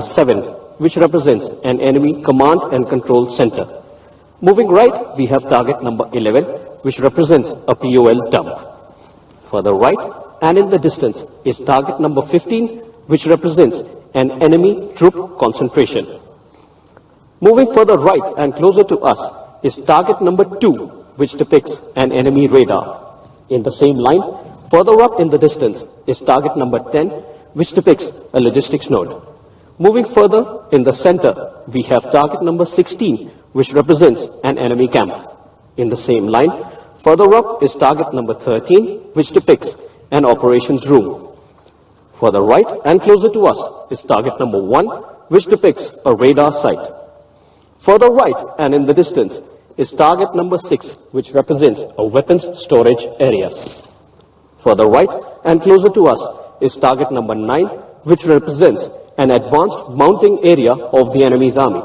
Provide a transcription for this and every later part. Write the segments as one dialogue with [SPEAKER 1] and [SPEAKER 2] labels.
[SPEAKER 1] 7, which represents an enemy command and control center. Moving right, we have target number 11, which represents a POL dump. Further right, and in the distance, is target number 15, which represents an enemy troop concentration. Moving further right and closer to us is target number 2, which depicts an enemy radar. In the same line, further up in the distance is target number 10, which depicts a logistics node. Moving further in the center, we have target number 16, which represents an enemy camp. In the same line, further up is target number 13, which depicts an operations room. Further right and closer to us is target number 1, which depicts a radar site. Further right and in the distance is target number 6, which represents a weapons storage area. Further right and closer to us is target number 9, which represents an advanced mounting area of the enemy's army.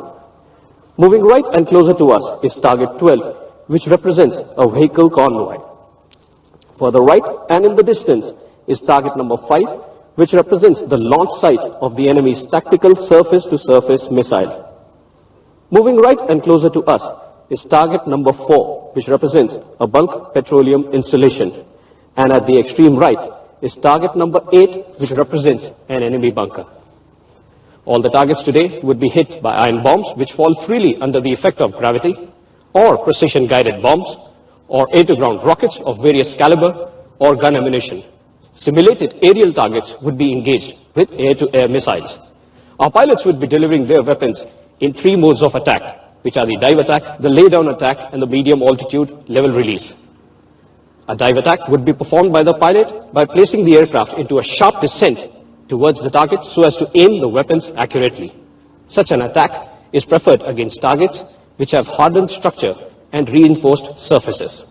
[SPEAKER 1] Moving right and closer to us is target 12, which represents a vehicle convoy. Further right and in the distance is target number 5, which represents the launch site of the enemy's tactical surface-to-surface missile. Moving right and closer to us is target number 4, which represents a bulk petroleum installation. And at the extreme right is target number 8, which represents an enemy bunker. All the targets today would be hit by iron bombs, which fall freely under the effect of gravity, or precision-guided bombs, or air-to-ground rockets of various caliber, or gun ammunition. Simulated aerial targets would be engaged with air-to-air missiles. Our pilots would be delivering their weapons in 3 modes of attack, which are the dive attack, the lay-down attack, and the medium altitude level release. A dive attack would be performed by the pilot by placing the aircraft into a sharp descent towards the target so as to aim the weapons accurately. Such an attack is preferred against targets which have hardened structure and reinforced surfaces.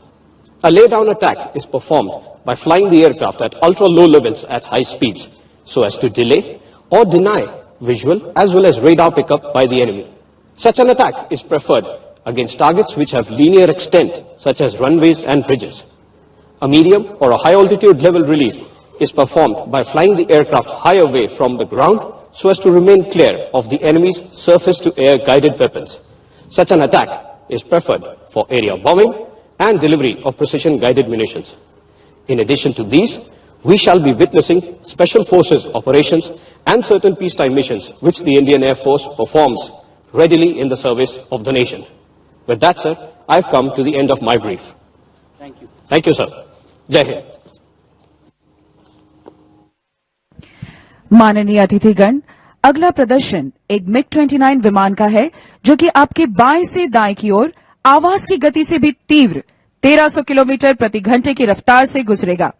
[SPEAKER 1] A lay-down attack is performed by flying the aircraft at ultra-low levels at high speeds so as to delay or deny visual as well as radar pickup by the enemy. Such an attack is preferred against targets which have linear extent, such as runways and bridges. A medium or a high altitude level release is performed by flying the aircraft high away from the ground so as to remain clear of the enemy's surface-to-air guided weapons. Such an attack is preferred for area bombing and delivery of precision-guided munitions. In addition to these, we shall be witnessing special forces operations and certain peacetime missions which the Indian Air Force performs readily in the service of the nation. With that, sir, I have come to the end of my brief.
[SPEAKER 2] Thank you.
[SPEAKER 1] Thank you, sir. Jai Hind.
[SPEAKER 3] माननीय अतिथिगण, अगला प्रदर्शन एक MiG-29 विमान का है जो कि आपके बाएं से दाएं की ओर आवाज की गति से भी तीव्र 1300 किलोमीटर प्रति घंटे की रफ्तार से गुजरेगा.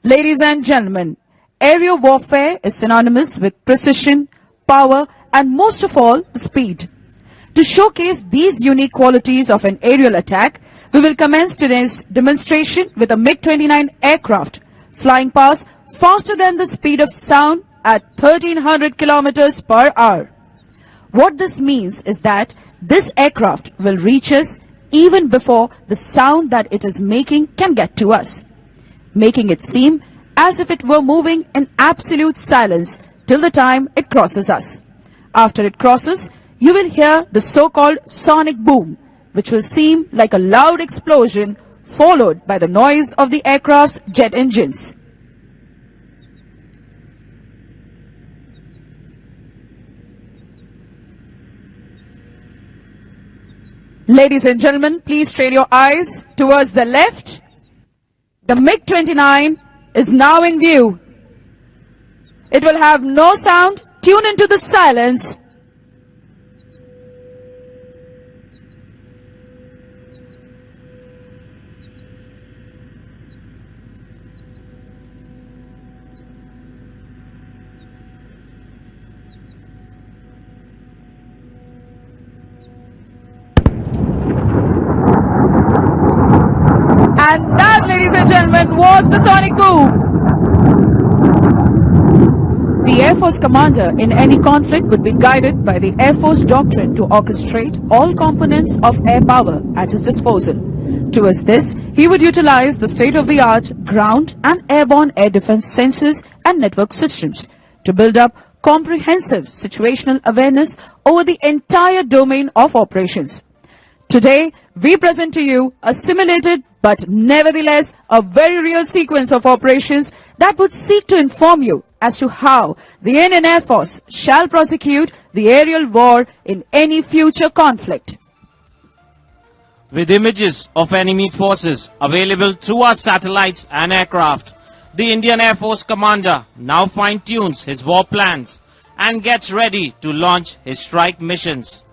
[SPEAKER 3] Ladies and gentlemen, aerial warfare is synonymous with precision, power, and most of all, speed. To showcase these unique qualities of an aerial attack, we will commence today's demonstration with a MiG-29 aircraft flying past faster than the speed of sound at 1300 kilometers per hour. What this means is that this aircraft will reach us even before the sound that it is making can get to us, making it seem as if it were moving in absolute silence till the time it crosses us. After it crosses, you will hear the so-called sonic boom, which will seem like a loud explosion followed by the noise of the aircraft's jet engines. Ladies and gentlemen, please train your eyes towards the left. The MiG-29 is now in view. It will have no sound. Tune into the silence. And that, ladies and gentlemen, was the sonic boom. The Air Force commander in any conflict would be guided by the Air Force doctrine to orchestrate all components of air power at his disposal. Towards this, he would utilize the state-of-the-art ground and airborne air defense sensors and network systems to build up comprehensive situational awareness over the entire domain of operations. Today, we present to you a simulated but nevertheless a very real sequence of operations that would seek to inform you as to how the Indian Air Force shall prosecute the aerial war in any future conflict.
[SPEAKER 2] With images of enemy forces available through our satellites and aircraft, the Indian Air Force commander now fine-tunes his war plans and gets ready to launch his strike missions.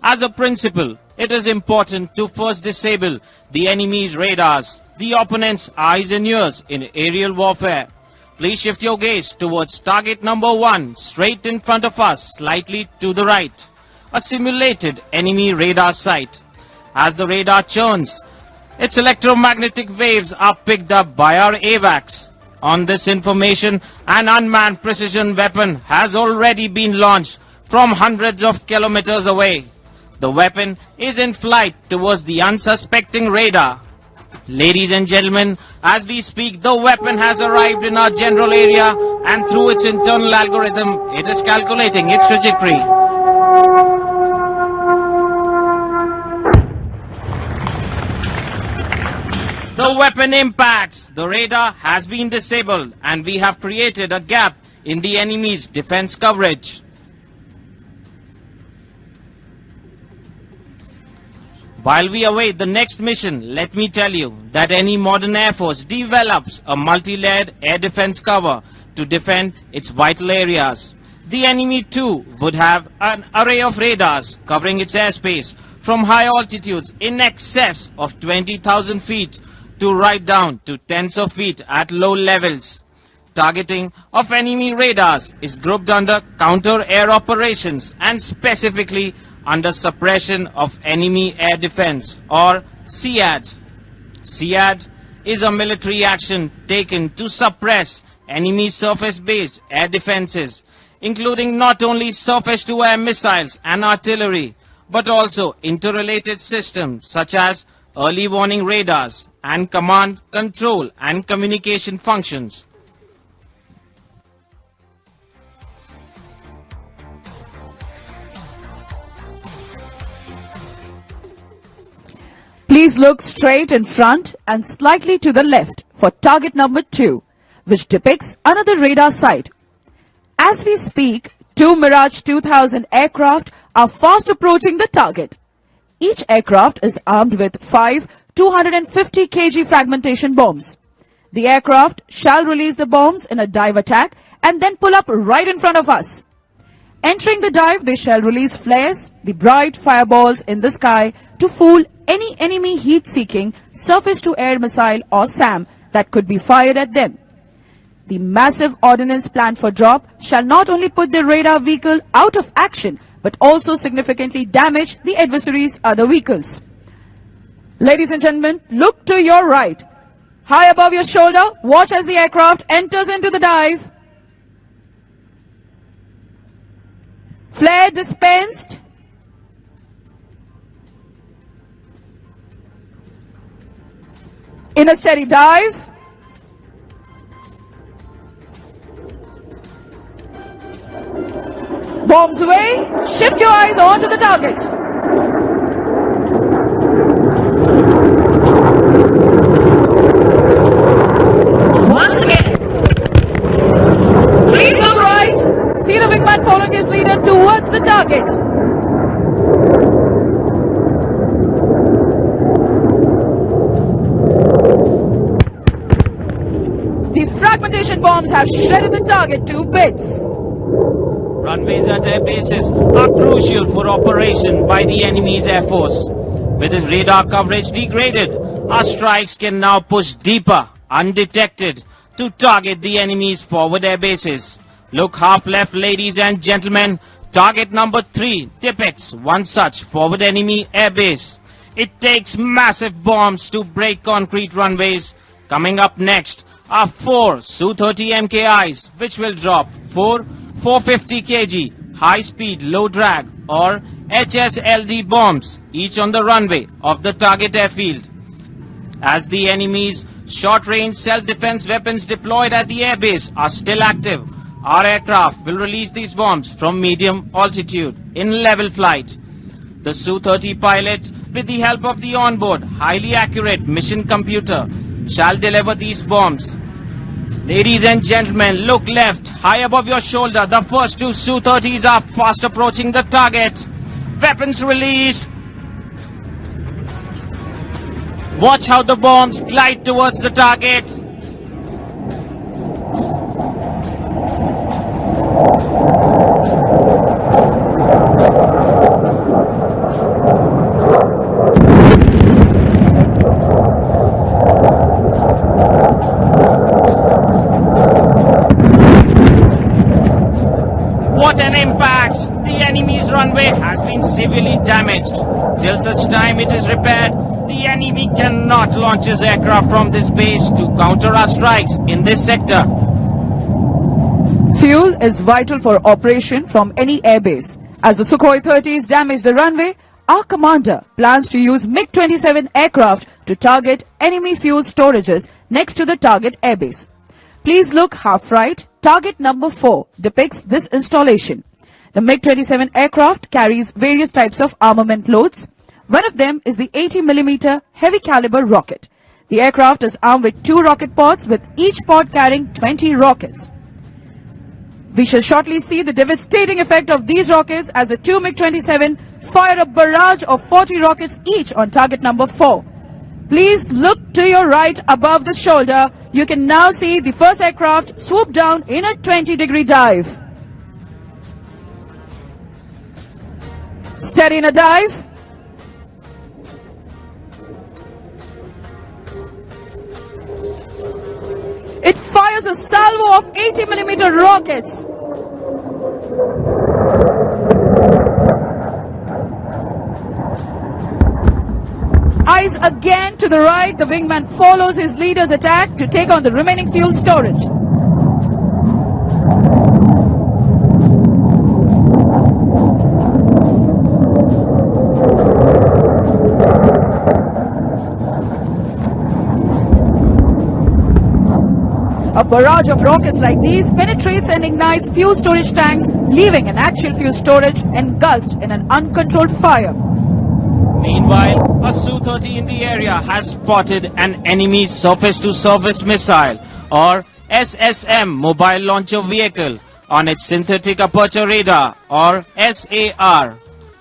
[SPEAKER 2] As a principle, it is important to first disable the enemy's radars, the opponent's eyes and ears in aerial warfare. Please shift your gaze towards target number 1, straight in front of us, slightly to the right. A simulated enemy radar site. As the radar churns, its electromagnetic waves are picked up by our AWACS. On this information, an unmanned precision weapon has already been launched from hundreds of kilometers away. The weapon is in flight towards the unsuspecting radar. Ladies and gentlemen, as we speak, the weapon has arrived in our general area and through its internal algorithm, it is calculating its trajectory. The weapon impacts. The radar has been disabled and we have created a gap in the enemy's defense coverage. While we await the next mission, let me tell you that any modern Air Force develops a multi-layered air defense cover to defend its vital areas. The enemy too would have an array of radars covering its airspace from high altitudes in excess of 20,000 feet to right down to tens of feet at low levels. Targeting of enemy radars is grouped under counter-air operations and specifically under suppression of enemy air defense or SEAD. SEAD is a military action taken to suppress enemy surface-based air defenses, including not only surface-to-air missiles and artillery, but also interrelated systems such as early warning radars and command, control and communication functions.
[SPEAKER 3] Please look straight in front and slightly to the left for target number 2, which depicts another radar site. As we speak, 2 Mirage 2000 aircraft are fast approaching the target. Each aircraft is armed with 5 250 kg fragmentation bombs. The aircraft shall release the bombs in a dive attack and then pull up right in front of us. Entering the dive, they shall release flares, the bright fireballs in the sky, to fool any enemy heat-seeking surface-to-air missile or SAM that could be fired at them. The massive ordnance planned for drop shall not only put the radar vehicle out of action, but also significantly damage the adversary's other vehicles. Ladies and gentlemen, look to your right. High above your shoulder, watch as the aircraft enters into the dive. Flare dispensed. In a steady dive. Bombs away. Shift your eyes onto the target. Once again. Please look right. See the wingman following his leader towards the target. The fragmentation bombs have shredded the target to bits.
[SPEAKER 2] Runways at air bases are crucial for operation by the enemy's air force. With its radar coverage degraded, our strikes can now push deeper, undetected, to target the enemy's forward air bases. Look half left, ladies and gentlemen. Target number 3 depicts one such forward enemy air base. It takes massive bombs to break concrete runways. Coming up next are 4 Su-30 MKIs, which will drop 4 450 kg high-speed low-drag or HSLD bombs, each on the runway of the target airfield. As the enemy's short-range self-defense weapons deployed at the airbase are still active, our aircraft will release these bombs from medium altitude in level flight. The Su-30 pilot, with the help of the onboard highly accurate mission computer, shall deliver these bombs. Ladies and gentlemen, look left, high above your shoulder. The first two Su-30s are fast approaching the target. Weapons released. Watch how the bombs glide towards the target. What an impact! The enemy's runway has been severely damaged. Till such time it is repaired, the enemy cannot launch his aircraft from this base to counter our strikes in this sector.
[SPEAKER 3] Fuel is vital for operation from any airbase. As the Sukhoi 30s damage the runway, our commander plans to use MiG-27 aircraft to target enemy fuel storages next to the target airbase. Please look half right. Target number 4 depicts this installation. The MiG-27 aircraft carries various types of armament loads. One of them is the 80mm heavy caliber rocket. The aircraft is armed with 2 rocket pods, with each pod carrying 20 rockets. We shall shortly see the devastating effect of these rockets as the 2 MiG-27 fire a barrage of 40 rockets each on target number 4. Please look to your right above the shoulder. You can now see the first aircraft swoop down in a 20-degree dive. Steady in a dive. It fires a salvo of 80mm rockets. Eyes again to the right, the wingman follows his leader's attack to take on the remaining fuel storage. A barrage of rockets like these penetrates and ignites fuel storage tanks, leaving an actual fuel storage engulfed in an uncontrolled fire.
[SPEAKER 2] Meanwhile, a Su-30 in the area has spotted an enemy surface-to-surface missile or SSM mobile launcher vehicle on its synthetic aperture radar or SAR.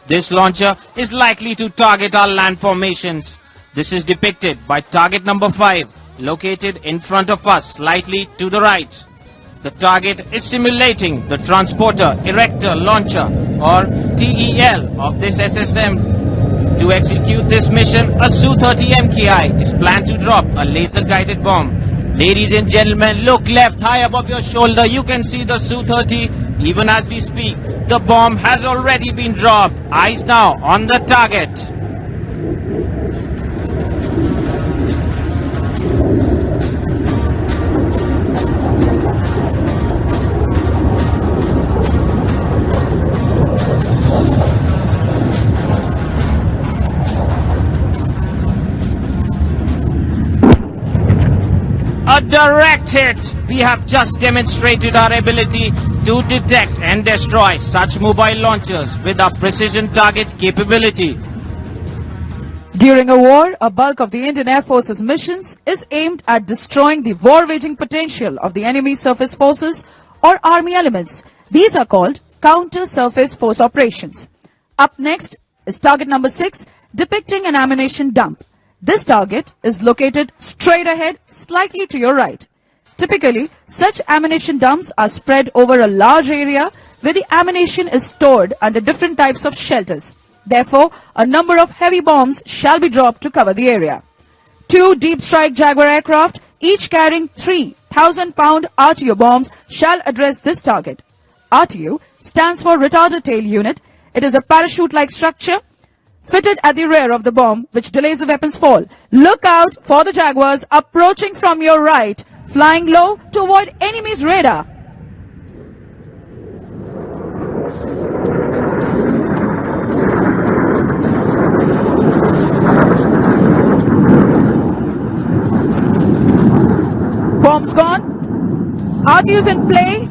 [SPEAKER 2] This launcher is likely to target our land formations. This is depicted by target number 5, located in front of us slightly to the right. The target is simulating the transporter erector launcher or TEL of this SSM. To execute this mission, a Su-30 MKI is planned to drop a laser-guided bomb. Ladies and gentlemen, look left, high above your shoulder. You can see the Su-30. Even as we speak, the bomb has already been dropped. Eyes now on the target. A direct hit! We have just demonstrated our ability to detect and destroy such mobile launchers with our precision target capability.
[SPEAKER 3] During a war, a bulk of the Indian Air Force's missions is aimed at destroying the war-waging potential of the enemy surface forces or army elements. These are called counter-surface force operations. Up next is target number 6, depicting an ammunition dump. This target is located straight ahead, slightly to your right. Typically, such ammunition dumps are spread over a large area where the ammunition is stored under different types of shelters. Therefore, a number of heavy bombs shall be dropped to cover the area. 2 deep strike Jaguar aircraft, each carrying 3,000-pound RTO bombs, shall address this target. RTU stands for Retarder Tail Unit. It is a parachute-like structure fitted at the rear of the bomb, which delays the weapon's fall. Look out for the Jaguars approaching from your right, flying low to avoid enemy's radar. Bombs gone. RTU's in play.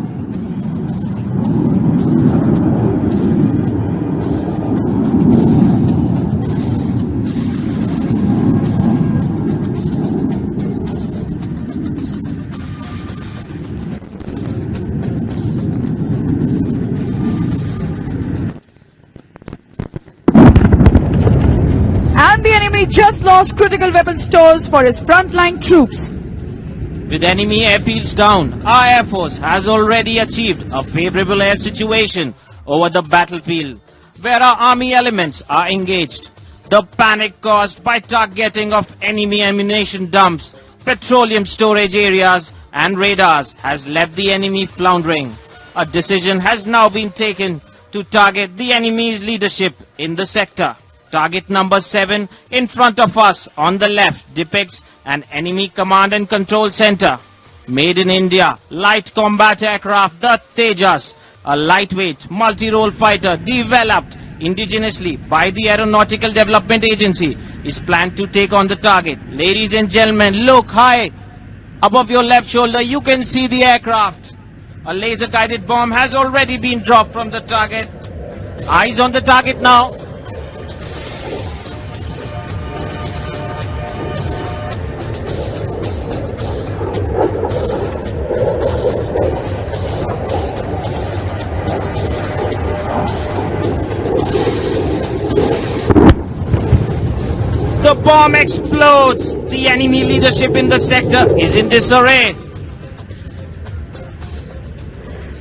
[SPEAKER 3] most critical weapon stores for his frontline troops.
[SPEAKER 2] With enemy airfields down, our Air Force has already achieved a favorable air situation over the battlefield, where our army elements are engaged. The panic caused by targeting of enemy ammunition dumps, petroleum storage areas and radars has left the enemy floundering. A decision has now been taken to target the enemy's leadership in the sector. Target number 7 in front of us on the left depicts an enemy command and control center. Made in India, light combat aircraft, the Tejas, a lightweight multi-role fighter developed indigenously by the Aeronautical Development Agency, is planned to take on the target. Ladies and gentlemen, look high above your left shoulder, you can see the aircraft. A laser-guided bomb has already been dropped from the target. Eyes on the target now. The bomb explodes. The enemy leadership in the sector is in disarray.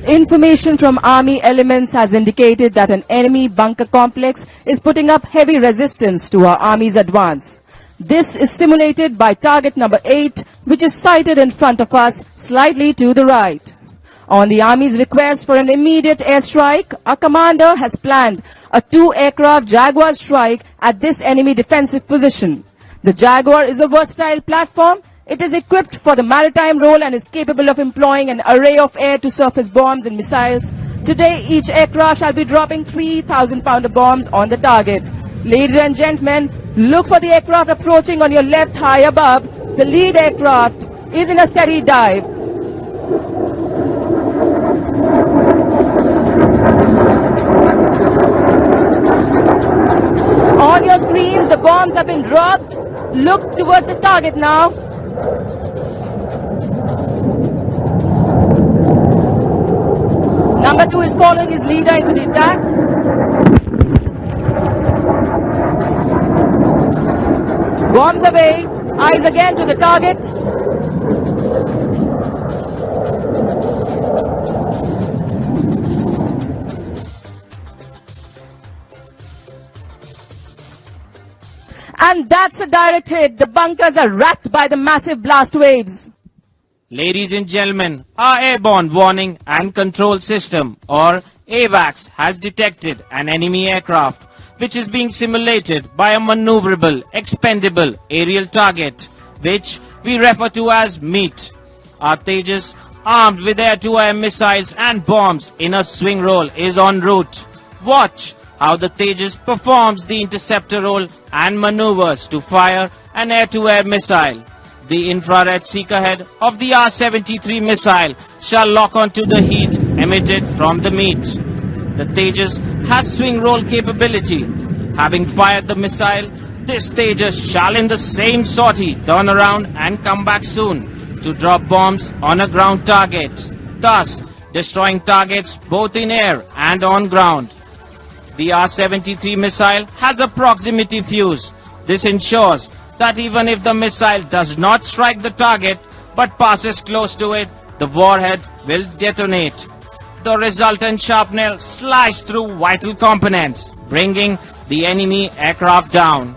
[SPEAKER 4] Information from army elements has indicated that an enemy bunker complex is putting up heavy resistance to our army's advance. This is simulated by target number 8, which is sighted in front of us, slightly to the right. On the army's request for an immediate airstrike, our commander has planned a 2-aircraft Jaguar strike at this enemy defensive position. The Jaguar is a versatile platform. It is equipped for the maritime role and is capable of employing an array of air-to-surface bombs and missiles. Today, each aircraft shall be dropping 3,000-pounder bombs on the target. Ladies and gentlemen, look for the aircraft approaching on your left high above. The lead aircraft is in a steady dive. On your screens, the bombs have been dropped. Look towards the target now. Number 2 is following his leader into the attack. Bombs away. Eyes again to the target. And that's a direct hit. The bunkers are racked by the massive blast waves.
[SPEAKER 2] Ladies and gentlemen, our Airborne Warning and Control System, or AWACS, has detected an enemy aircraft which is being simulated by a maneuverable, expendable aerial target, which we refer to as MEAT. Our Tejas, armed with air-to-air missiles and bombs in a swing roll, is en route. Watch how the Tejas performs the interceptor role and maneuvers to fire an air-to-air missile. The infrared seeker head of the R-73 missile shall lock onto the heat emitted from the MEAT. The Tejas has swing roll capability. Having fired the missile, this Tejas shall in the same sortie turn around and come back soon to drop bombs on a ground target, thus destroying targets both in air and on ground. The R-73 missile has a proximity fuse. This ensures that even if the missile does not strike the target but passes close to it, the warhead will detonate. The resultant shrapnel sliced through vital components, bringing the enemy aircraft down.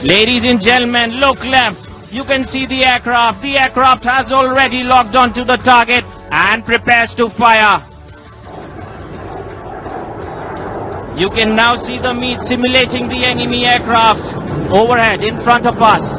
[SPEAKER 2] Ladies and gentlemen, look left. You can see the aircraft. The aircraft has already locked onto the target and prepares to fire. You can now see the MEAT simulating the enemy aircraft overhead in front of us.